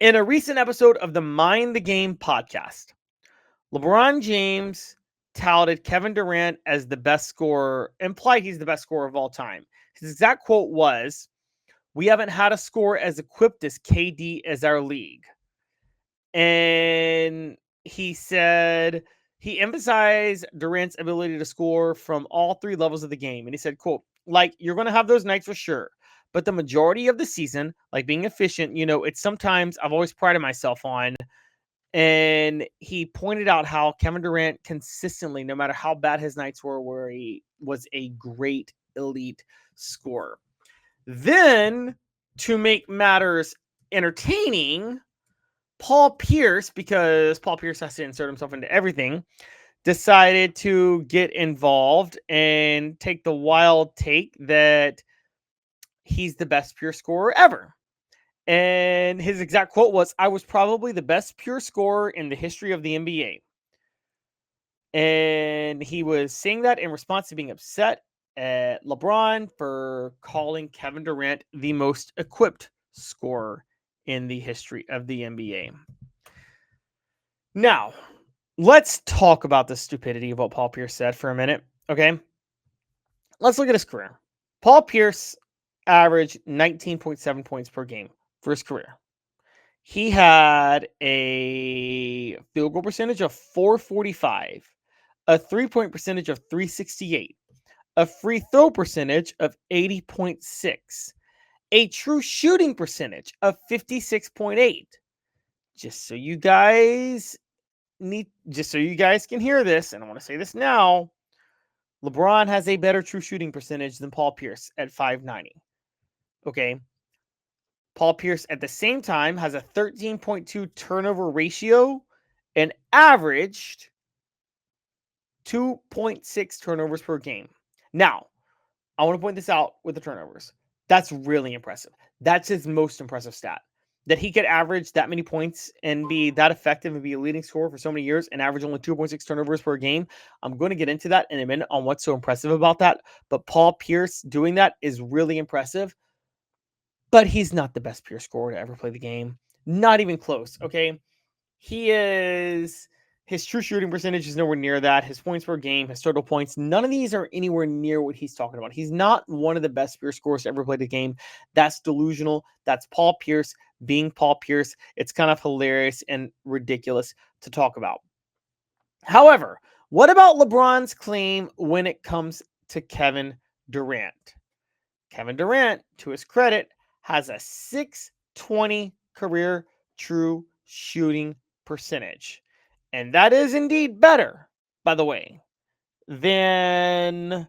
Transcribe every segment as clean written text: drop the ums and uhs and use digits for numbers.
In a recent episode of the Mind the Game podcast, LeBron James touted Kevin Durant as the best scorer, implied he's the best scorer of all time. His exact quote was, "We haven't had a scorer as equipped as KD as our league." And he said he emphasized Durant's ability to score from all three levels of the game. And he said, quote, like, you're going to have those nights for sure. But the majority of the season, like being efficient, it's sometimes I've always prided myself on. And he pointed out how Kevin Durant consistently, no matter how bad his nights were, where he was a great elite scorer. Then, to make matters entertaining, Paul Pierce, because Paul Pierce has to insert himself into everything, decided to get involved and take the wild take that he's the best pure scorer ever. And his exact quote was, "I was probably the best pure scorer in the history of the NBA." And he was saying that in response to being upset at LeBron for calling Kevin Durant the most equipped scorer in the history of the NBA. Now, let's talk about the stupidity of what Paul Pierce said for a minute, okay? Let's look at his career. Paul Pierce averaged 19.7 points per game for his career. He had a field goal percentage of .445, a three-point percentage of .368, a free throw percentage of 80.6, a true shooting percentage of 56.8. Just so you guys can hear this, and I want to say this now, LeBron has a better true shooting percentage than Paul Pierce at .590. Okay. Paul Pierce at the same time has a 13.2 turnover ratio and averaged 2.6 turnovers per game. Now, I want to point this out with the turnovers. That's really impressive. That's his most impressive stat. That he could average that many points and be that effective and be a leading scorer for so many years and average only 2.6 turnovers per game. I'm going to get into that in a minute on what's so impressive about that. But Paul Pierce doing that is really impressive. But he's not the best pure scorer to ever play the game. Not even close, okay? His true shooting percentage is nowhere near that. His points per game, his total points, none of these are anywhere near what he's talking about. He's not one of the best pure scorers to ever play the game. That's delusional. That's Paul Pierce being Paul Pierce. It's kind of hilarious and ridiculous to talk about. However, what about LeBron's claim when it comes to Kevin Durant? Kevin Durant, to his credit, has a .620 career true shooting percentage. And that is indeed better, by the way, than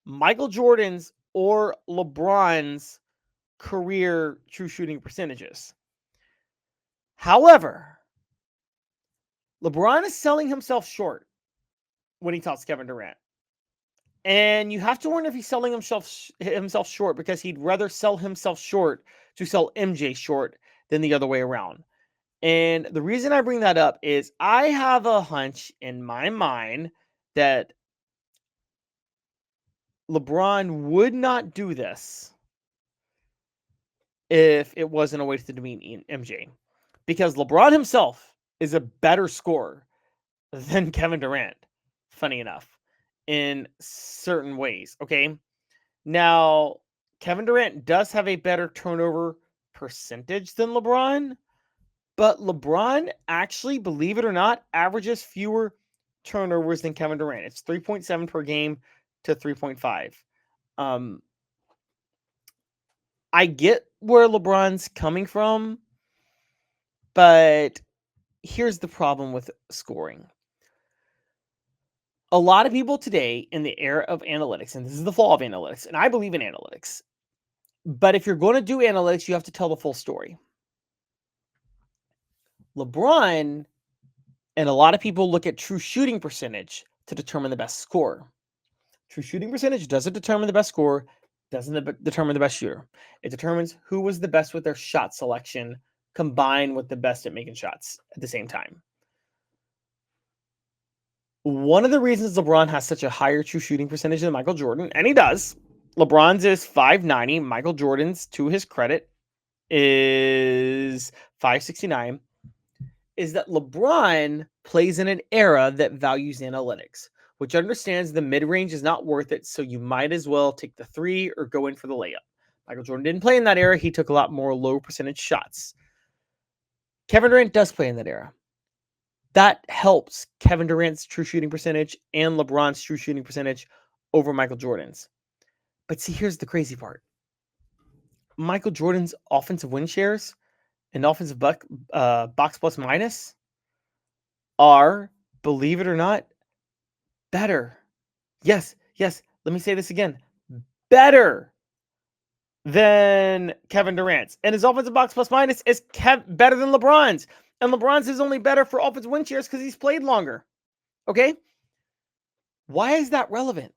Michael Jordan's or LeBron's career true shooting percentages. However, LeBron is selling himself short when he talks Kevin Durant. And you have to wonder if he's selling himself short because he'd rather sell himself short to sell MJ short than the other way around. And the reason I bring that up is I have a hunch in my mind that LeBron would not do this if it wasn't a way to demean MJ. Because LeBron himself is a better scorer than Kevin Durant, funny enough, in certain ways, okay? Now, Kevin Durant does have a better turnover percentage than LeBron, but LeBron actually, believe it or not, averages fewer turnovers than Kevin Durant. It's 3.7 per game to 3.5. I get where LeBron's coming from, but here's the problem with scoring. A lot of people today in the era of analytics, and this is the flaw of analytics, and I believe in analytics, but if you're going to do analytics, you have to tell the full story. LeBron and a lot of people look at true shooting percentage to determine the best scorer. True shooting percentage doesn't determine the best scorer, doesn't determine the best shooter. It determines who was the best with their shot selection combined with the best at making shots at the same time. One of the reasons LeBron has such a higher true shooting percentage than Michael Jordan, and he does, LeBron's is .590, Michael Jordan's, to his credit, is 569 is that LeBron plays in an era that values analytics, which understands the mid-range is not worth it, so you might as well take the three or go in for the layup. Michael Jordan didn't play in that era. He took a lot more low percentage shots. Kevin Durant does play in that era. That helps Kevin Durant's true shooting percentage and LeBron's true shooting percentage over Michael Jordan's. But see, here's the crazy part. Michael Jordan's offensive win shares and offensive box plus minus are, believe it or not, better. Yes. Let me say this again. Better than Kevin Durant's. And his offensive box plus minus is better than LeBron's. And LeBron's is only better for offensive win shares because he's played longer. Okay? Why is that relevant?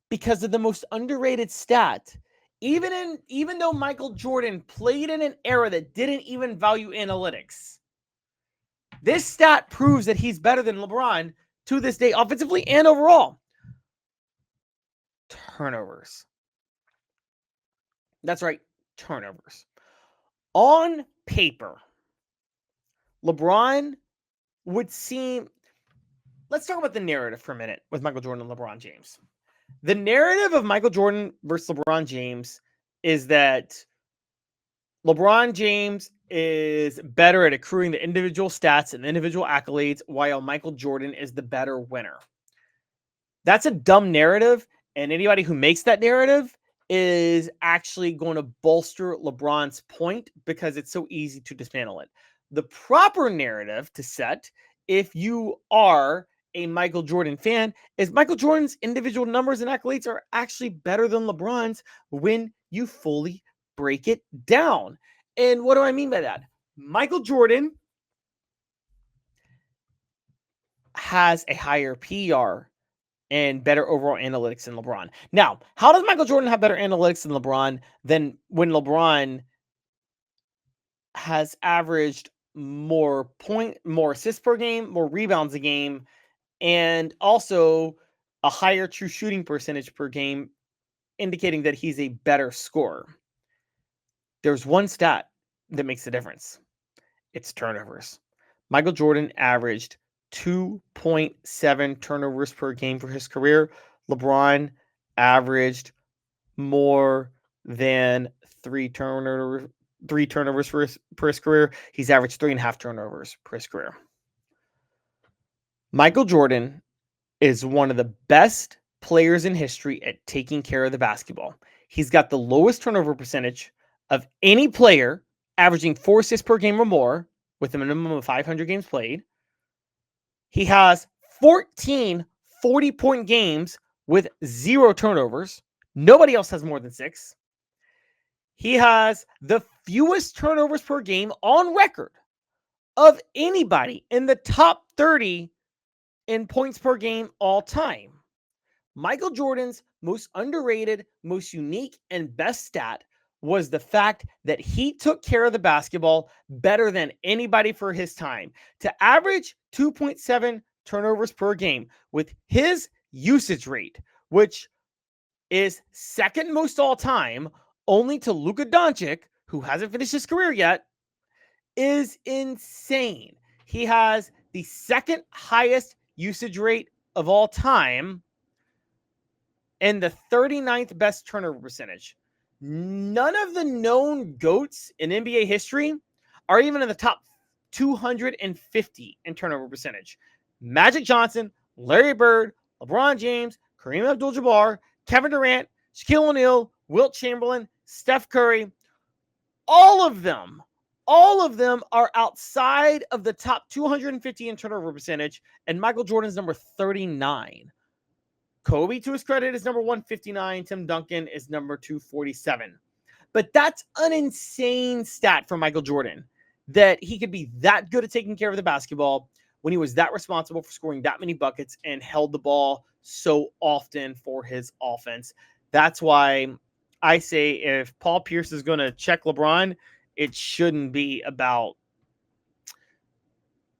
Because of the most underrated stat. Even though Michael Jordan played in an era that didn't even value analytics, this stat proves that he's better than LeBron to this day, offensively and overall. Turnovers. That's right, turnovers. On paper, LeBron would seem... Let's talk about the narrative for a minute with Michael Jordan and LeBron James. The narrative of Michael Jordan versus LeBron James is that LeBron James is better at accruing the individual stats and individual accolades, while Michael Jordan is the better winner. That's a dumb narrative, and anybody who makes that narrative is actually going to bolster LeBron's point because it's so easy to dismantle it. The proper narrative to set, if you are a Michael Jordan fan, is Michael Jordan's individual numbers and accolades are actually better than LeBron's when you fully break it down. And what do I mean by that? Michael Jordan has a higher PR and better overall analytics than LeBron. Now, how does Michael Jordan have better analytics than LeBron than when LeBron has averaged more assists per game, more rebounds a game, and also a higher true shooting percentage per game, indicating that he's a better scorer? There's one stat that makes the difference. It's turnovers. Michael Jordan averaged 2.7 turnovers per game for his career. LeBron averaged more than three turnovers per his career. He's averaged 3.5 turnovers per his career. Michael Jordan is one of the best players in history at taking care of the basketball. He's got the lowest turnover percentage of any player, averaging 4 assists per game or more, with a minimum of 500 games played. He has 14 40-point games with 0 turnovers. Nobody else has more than 6. He has the fewest turnovers per game on record of anybody in the top 30 in points per game all time. Michael Jordan's most underrated, most unique, and best stat was the fact that he took care of the basketball better than anybody for his time. To average 2.7 turnovers per game with his usage rate, which is second most all time, only to Luka Doncic, who hasn't finished his career yet, is insane. He has the second highest usage rate of all time and the 39th best turnover percentage. None of the known GOATs in NBA history are even in the top 250 in turnover percentage. Magic Johnson, Larry Bird, LeBron James, Kareem Abdul-Jabbar, Kevin Durant, Shaquille O'Neal, Wilt Chamberlain, Steph Curry, all of them are outside of the top 250 in turnover percentage, and Michael Jordan's number 39. Kobe, to his credit, is number 159. Tim Duncan is number 247. But that's an insane stat for Michael Jordan, that he could be that good at taking care of the basketball when he was that responsible for scoring that many buckets and held the ball so often for his offense. That's why I say if Paul Pierce is going to check LeBron, it shouldn't be about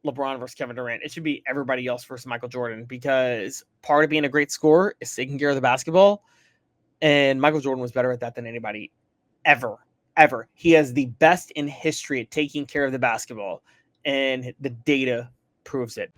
LeBron versus Kevin Durant. It should be everybody else versus Michael Jordan, because part of being a great scorer is taking care of the basketball. And Michael Jordan was better at that than anybody ever ever. He is the best in history at taking care of the basketball, and the data proves it.